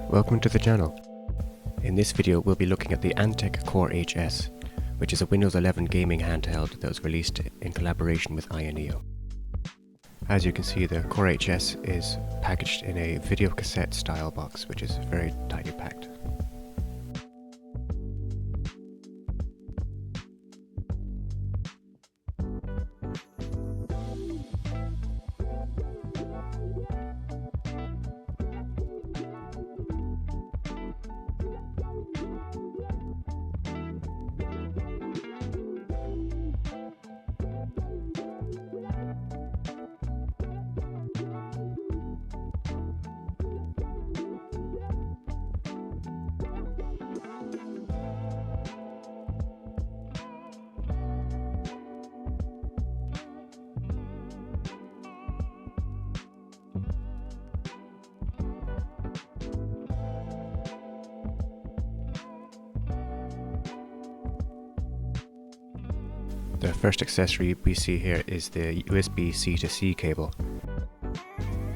Welcome to the channel. In this video we'll be looking at the Antec CORE HS, which is a Windows 11 gaming handheld that was released in collaboration with Ayaneo. As you can see, the CORE HS is packaged in a video cassette style box, which is very tightly packed. The first accessory we see here is the USB-C to C cable.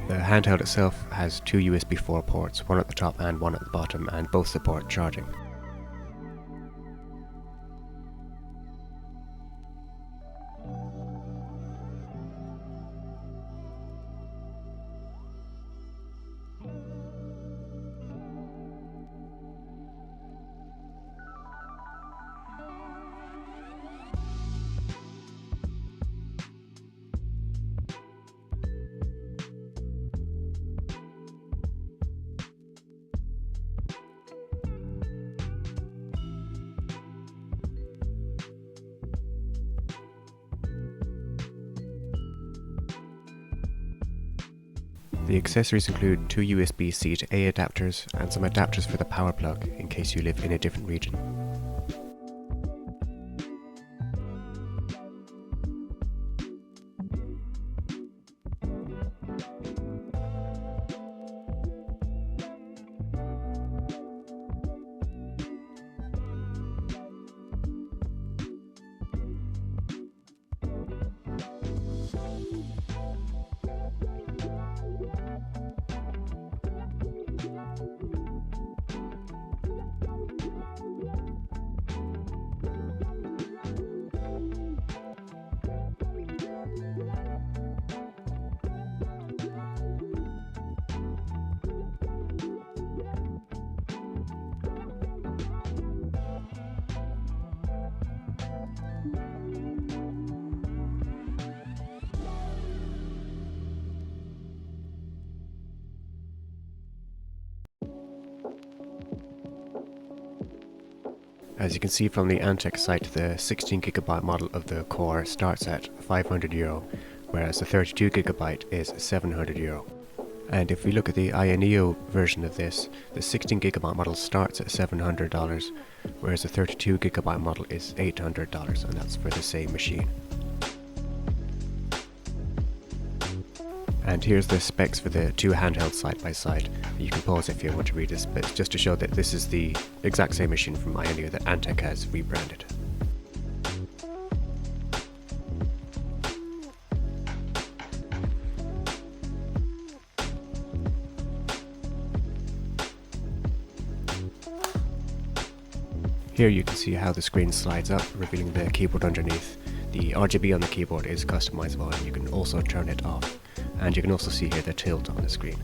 The handheld itself has two USB 4 ports, one at the top and one at the bottom, and both support charging. The accessories include two USB-C to A adapters and some adapters for the power plug in case you live in a different region. As you can see from the Antec site, the 16GB model of the Core starts at €500, whereas the 32GB is €700. And if we look at the Ayaneo version of this, the 16GB model starts at $700, whereas the 32GB model is $800, and that's for the same machine. And here's the specs for the two handhelds side by side. You can pause if you want to read this, but just to show that this is the exact same machine from Ayaneo that Antec has rebranded. Here you can see how the screen slides up, revealing the keyboard underneath. The RGB on the keyboard is customizable, and you can also turn it off. And you can also see here the tilt on the screen.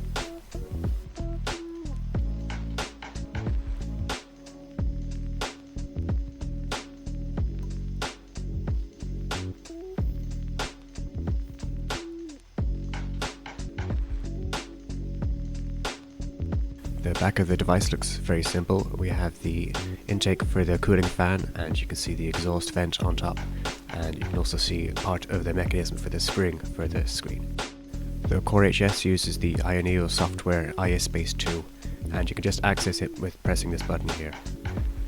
The back of the device looks very simple. We have the intake for the cooling fan, and you can see the exhaust vent on top, and you can also see part of the mechanism for the spring for the screen. The CORE HS uses the Ayaneo software Ayaspace 2, and you can just access it with pressing this button here.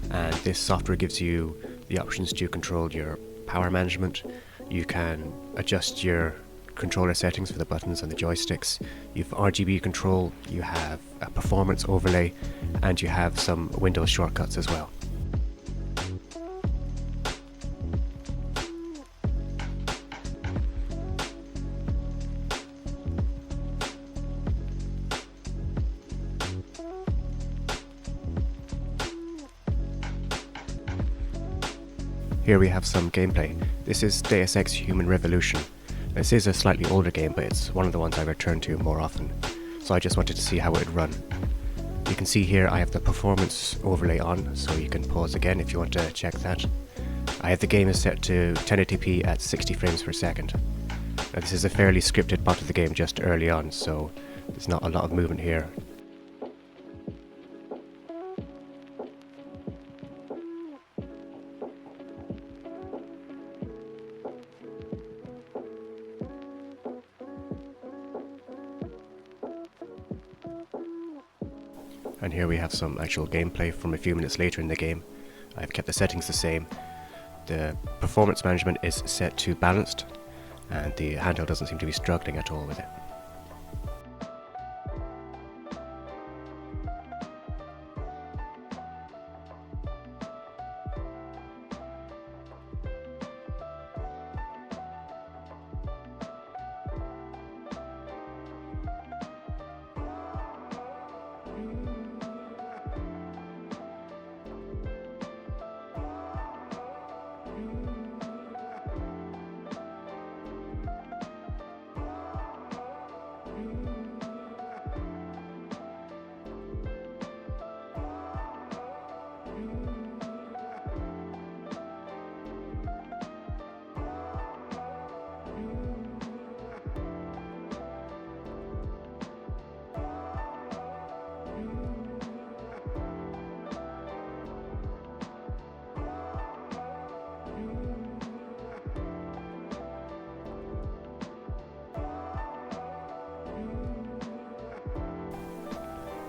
And this software gives you the options to control your power management. You can adjust your controller settings for the buttons and the joysticks. You have RGB control, you have a performance overlay, and you have some Windows shortcuts as well. Here we have some gameplay. This is Deus Ex Human Revolution. This is a slightly older game, but it's one of the ones I return to more often, so I just wanted to see how it would run. You can see here I have the performance overlay on, so you can pause again if you want to check that. I have the game is set to 1080p at 60 frames per second. Now, this is a fairly scripted part of the game just early on, so there's not a lot of movement here. And here we have some actual gameplay from a few minutes later in the game. I've kept the settings the same. The performance management is set to balanced, and the handheld doesn't seem to be struggling at all with it.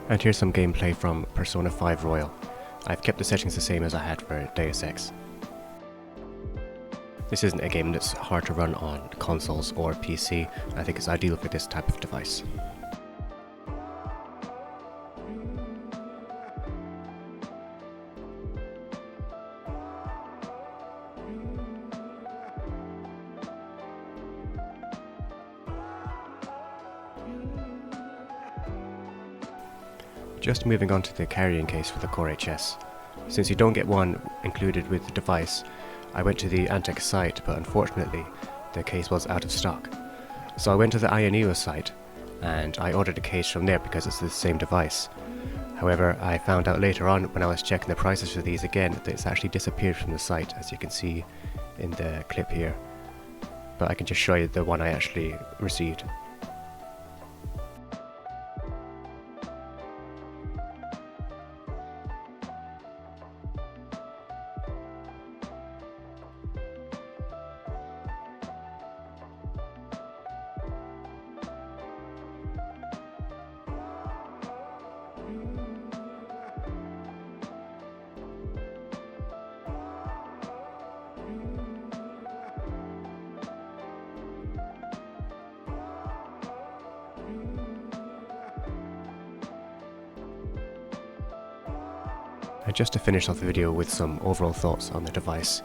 And here's some gameplay from Persona 5 Royal. I've kept the settings the same as I had for Deus Ex. This isn't a game that's hard to run on consoles or PC. I think it's ideal for this type of device. Just moving on to the carrying case for the Core HS. Since you don't get one included with the device, I went to the Antec site, but unfortunately the case was out of stock. So I went to the Ayaneo site and I ordered a case from there because it's the same device. However, I found out later on when I was checking the prices for these again that it's actually disappeared from the site, as you can see in the clip here. But I can just show you the one I actually received. And just to finish off the video with some overall thoughts on the device,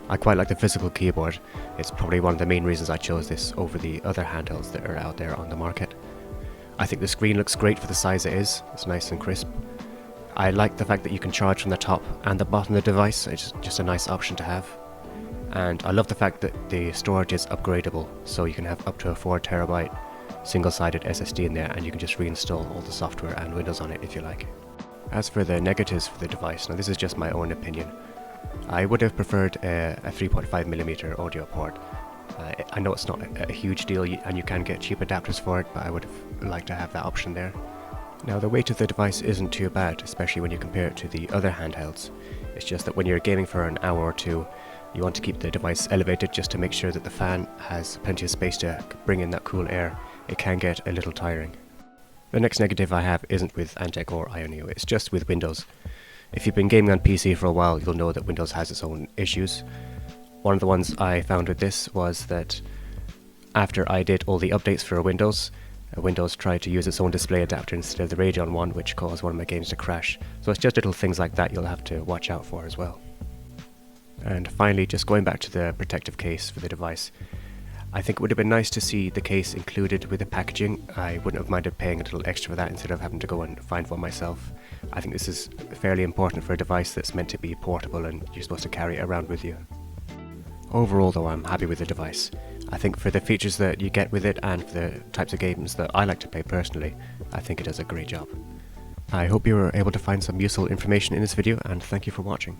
I quite like the physical keyboard. It's probably one of the main reasons I chose this over the other handhelds that are out there on the market. I think the screen looks great for the size it is. It's nice and crisp. I like the fact that you can charge from the top and the bottom of the device. It's just a nice option to have. And I love the fact that the storage is upgradable, so you can have up to a 4TB single-sided SSD in there, and you can just reinstall all the software and Windows on it if you like. As for the negatives for the device, now this is just my own opinion. I would have preferred a 3.5mm audio port. I know it's not a huge deal and you can get cheap adapters for it, but I would have liked to have that option there. Now the weight of the device isn't too bad, especially when you compare it to the other handhelds. It's just that when you're gaming for an hour or two, you want to keep the device elevated just to make sure that the fan has plenty of space to bring in that cool air. It can get a little tiring. The next negative I have isn't with Antec or Ayaneo, it's just with Windows. If you've been gaming on PC for a while, you'll know that Windows has its own issues. One of the ones I found with this was that after I did all the updates for Windows, Windows tried to use its own display adapter instead of the Radeon one, which caused one of my games to crash. So it's just little things like that you'll have to watch out for as well. And finally, just going back to the protective case for the device, I think it would have been nice to see the case included with the packaging. I wouldn't have minded paying a little extra for that instead of having to go and find one myself. I think this is fairly important for a device that's meant to be portable and you're supposed to carry it around with you. Overall though, I'm happy with the device. I think for the features that you get with it and for the types of games that I like to play personally, I think it does a great job. I hope you were able to find some useful information in this video, and thank you for watching.